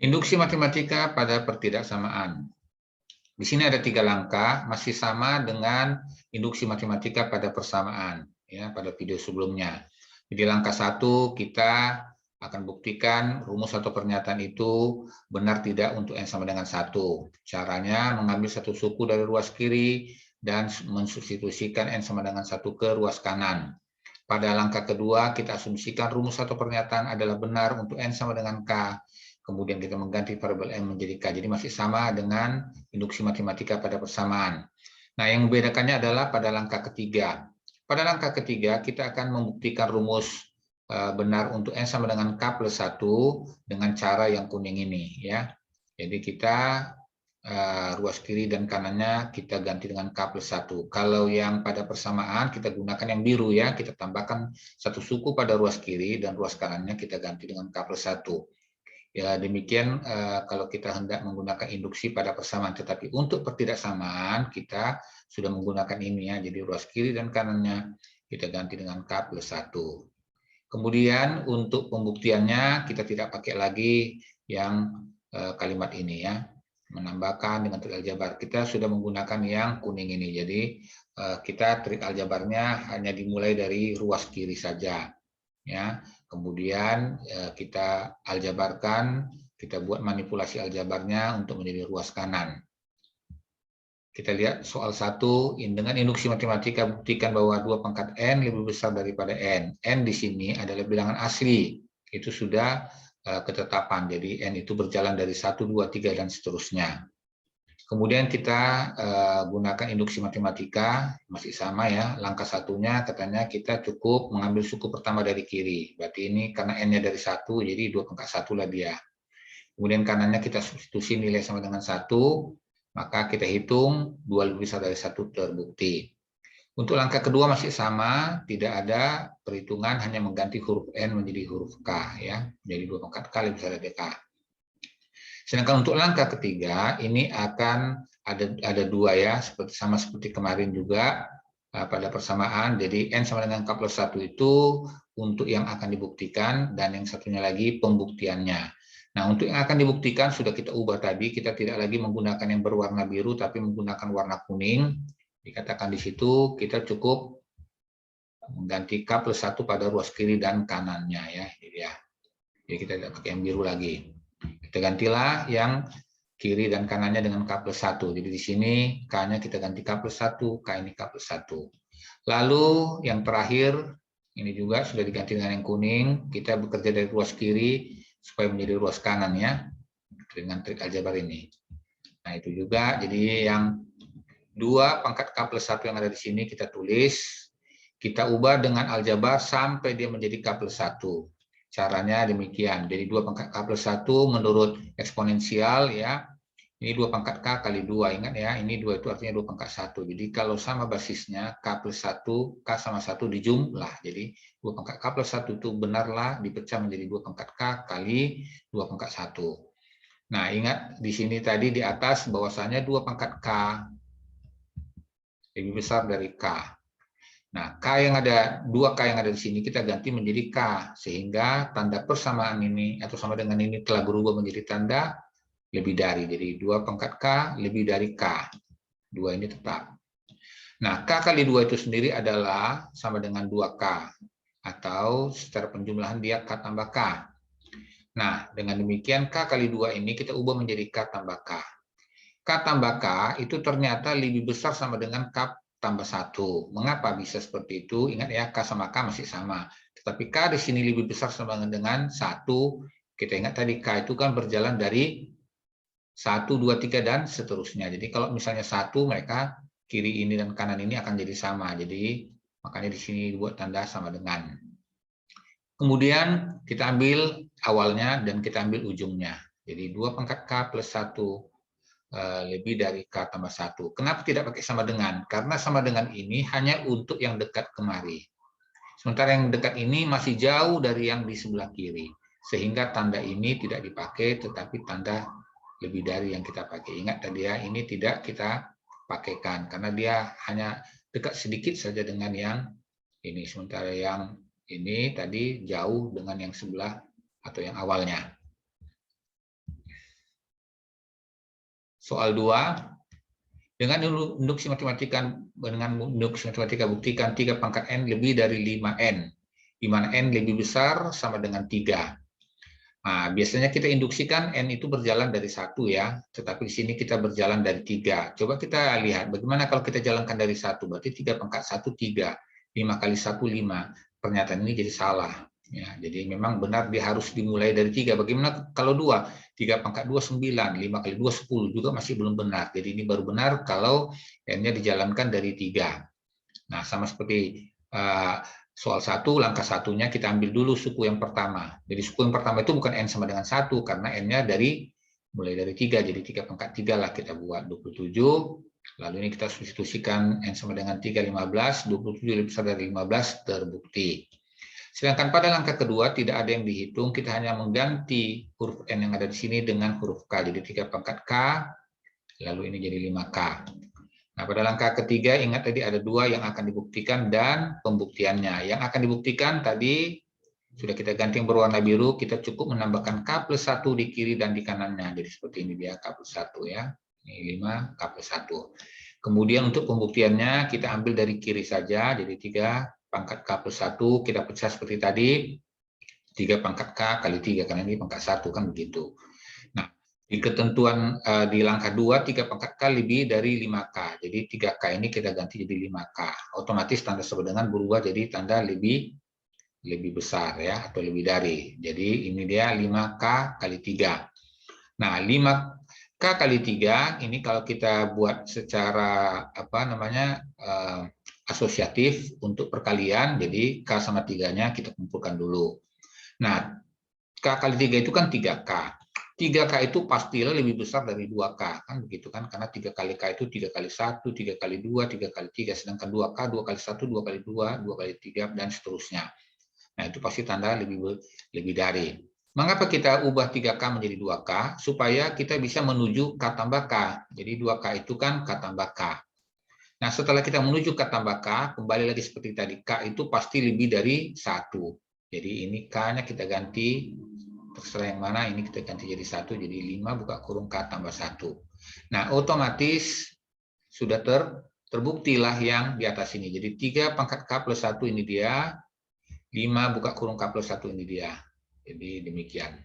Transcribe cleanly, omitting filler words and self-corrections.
Induksi matematika pada pertidaksamaan. Di sini ada 3 langkah, masih sama dengan induksi matematika pada persamaan, ya, pada video sebelumnya. Di langkah 1 kita akan buktikan rumus atau pernyataan itu benar tidak untuk n sama dengan 1. Caranya mengambil satu suku dari ruas kiri dan mensubstitusikan n sama dengan 1 ke ruas kanan. Pada langkah kedua, kita asumsikan rumus atau pernyataan adalah benar untuk n sama dengan k. Kemudian kita mengganti variabel n menjadi k. Jadi masih sama dengan induksi matematika pada persamaan. Nah, yang membedakannya adalah pada langkah ketiga. Pada langkah ketiga, kita akan membuktikan rumus benar untuk n sama dengan k plus 1 dengan cara yang kuning ini, ya. Jadi kita ruas kiri dan kanannya kita ganti dengan k plus 1. Kalau yang pada persamaan kita gunakan yang biru, ya. Kita tambahkan satu suku pada ruas kiri dan ruas kanannya kita ganti dengan k plus 1. Ya, demikian kalau kita hendak menggunakan induksi pada persamaan, tetapi untuk pertidaksamaan kita sudah menggunakan ini, ya. Jadi ruas kiri dan kanannya kita ganti dengan k plus 1. Kemudian untuk pembuktiannya kita tidak pakai lagi yang kalimat ini, ya. Menambahkan dengan trik aljabar. Kita sudah menggunakan yang kuning ini. Jadi kita trik aljabarnya hanya dimulai dari ruas kiri saja, ya. Kemudian kita aljabarkan, kita buat manipulasi aljabarnya untuk menjadi ruas kanan. Kita lihat soal 1, dengan induksi matematika buktikan bahwa 2 pangkat n lebih besar daripada n. N di sini adalah bilangan asli, itu sudah ketetapan, jadi n itu berjalan dari 1, 2, 3, dan seterusnya. Kemudian kita gunakan induksi matematika, masih sama, ya. Langkah satunya katanya kita cukup mengambil suku pertama dari kiri. Berarti ini karena n-nya dari 1, jadi 2 pangkat 1 lah dia. Kemudian kanannya kita substitusi nilai sama dengan 1, maka kita hitung 2 lebih besar dari 1 terbukti. Untuk langkah kedua masih sama, tidak ada perhitungan, hanya mengganti huruf n menjadi huruf k, ya. Jadi 2 pangkat k lebih besar dari k. Sedangkan untuk langkah ketiga ini akan ada 2, ya, sama seperti kemarin juga pada persamaan. Jadi n sama dengan k plus 1 itu untuk yang akan dibuktikan, dan yang satunya lagi pembuktiannya. Nah, untuk yang akan dibuktikan sudah kita ubah tadi, kita tidak lagi menggunakan yang berwarna biru tapi menggunakan warna kuning. Dikatakan di situ kita cukup mengganti k plus 1 pada ruas kiri dan kanannya, ya. Jadi kita tidak pakai yang biru lagi. Kita gantilah yang kiri dan kanannya dengan k plus 1. Jadi di sini k-nya kita ganti k plus 1, k ini k plus 1. Lalu yang terakhir, ini juga sudah diganti dengan yang kuning. Kita bekerja dari ruas kiri supaya menjadi ruas kanan, ya, dengan trik aljabar ini. Nah, itu juga, jadi yang 2 pangkat k plus 1 yang ada di sini kita tulis, kita ubah dengan aljabar sampai dia menjadi k plus 1. Caranya demikian. Jadi 2 pangkat k plus 1 menurut eksponensial, ya. Ini 2 pangkat k kali 2. Ingat, ya, ini 2 itu artinya 2 pangkat 1. Jadi kalau sama basisnya k plus 1, k sama 1 dijumlah. Jadi 2 pangkat k plus 1 itu benarlah dipecah menjadi 2 pangkat k kali 2 pangkat 1. Nah, ingat di sini tadi di atas bahwasanya 2 pangkat k lebih besar dari k. Nah, dua k yang ada di sini kita ganti menjadi k, sehingga tanda persamaan ini atau sama dengan ini telah berubah menjadi tanda lebih dari. Jadi 2 pangkat k lebih dari k. 2 ini tetap. Nah, k kali 2 itu sendiri adalah sama dengan 2k, atau secara penjumlahan dia k tambah k. Nah, dengan demikian k kali 2 ini kita ubah menjadi k tambah k. K tambah k itu ternyata lebih besar sama dengan k tambah 1. Mengapa bisa seperti itu? Ingat, ya, k sama k masih sama. Tetapi k di sini lebih besar sama dengan 1. Kita ingat tadi k itu kan berjalan dari 1, 2, 3, dan seterusnya. Jadi kalau misalnya 1, mereka kiri ini dan kanan ini akan jadi sama. Jadi makanya di sini dibuat tanda sama dengan. Kemudian kita ambil awalnya dan kita ambil ujungnya. Jadi 2 pangkat k plus 1 lebih dari k tambah 1. Kenapa tidak pakai sama dengan? Karena sama dengan ini hanya untuk yang dekat kemari. Sementara yang dekat ini masih jauh dari yang di sebelah kiri. Sehingga tanda ini tidak dipakai, tetapi tanda lebih dari yang kita pakai. Ingat tadi, ya, ini tidak kita pakaikan. Karena dia hanya dekat sedikit saja dengan yang ini. Sementara yang ini tadi jauh dengan yang sebelah atau yang awalnya. Soal 2, dengan induksi matematika buktikan 3 pangkat n lebih dari 5n, di mana n lebih besar sama dengan 3. Nah, biasanya kita induksikan n itu berjalan dari 1 ya, tetapi di sini kita berjalan dari 3. Coba kita lihat bagaimana kalau kita jalankan dari 1, berarti 3 pangkat 1 3, 5 kali 1 5. Pernyataan ini jadi salah. Ya, jadi memang benar dia harus dimulai dari 3. Bagaimana kalau 2? 3 pangkat 2 9, 5 kali 2 10, juga masih belum benar. Jadi ini baru benar kalau n-nya dijalankan dari 3. Nah, sama seperti soal 1, langkah satunya kita ambil dulu suku yang pertama. Jadi suku yang pertama itu bukan n sama dengan 1, karena n-nya mulai dari 3, jadi 3 pangkat 3 lah kita buat 27. Lalu ini kita substitusikan n sama dengan 3, 15, 27 lebih besar dari 15, terbukti. Sedangkan pada langkah kedua tidak ada yang dihitung, kita hanya mengganti huruf n yang ada di sini dengan huruf k. Jadi 3 pangkat k, lalu ini jadi 5k. Nah, pada langkah ketiga ingat tadi ada 2 yang akan dibuktikan dan pembuktiannya. Yang akan dibuktikan tadi sudah kita ganti yang berwarna biru, kita cukup menambahkan k plus 1 di kiri dan di kanannya. Jadi seperti ini dia k plus 1 ya. Ini 5 k plus 1. Kemudian untuk pembuktiannya kita ambil dari kiri saja, jadi 3 pangkat k plus 1 kita pecah seperti tadi, 3 pangkat k kali 3, karena ini pangkat 1 kan begitu. Nah, di ketentuan di langkah 2, 3 pangkat k lebih dari 5k. Jadi 3k ini kita ganti jadi 5k. Otomatis tanda sama dengan berubah jadi tanda lebih besar ya, atau lebih dari. Jadi ini dia 5k kali 3. Nah, 5k kali 3 ini kalau kita buat secara asosiatif untuk perkalian, jadi k sama 3-nya kita kumpulkan dulu. Nah, k kali 3 itu kan 3k. 3k itu pastilah lebih besar dari 2k, kan begitu kan? Karena 3 kali k itu 3 kali 1, 3 kali 2, 3 kali 3. Sedangkan 2k, 2 kali 1, 2 kali 2, 2 kali 3, dan seterusnya. Nah, itu pasti tanda lebih dari. Mengapa kita ubah 3k menjadi 2k? Supaya kita bisa menuju k tambah k. Jadi 2k itu kan k tambah k. Nah, setelah kita menuju k tambah k, kembali lagi seperti tadi, k itu pasti lebih dari 1. Jadi ini k-nya kita ganti, terserah yang mana, ini kita ganti jadi 1, jadi 5 buka kurung k tambah 1. Nah, otomatis sudah terbuktilah yang di atas ini. Jadi 3 pangkat k plus 1 ini dia, 5 buka kurung k plus 1 ini dia. Jadi demikian.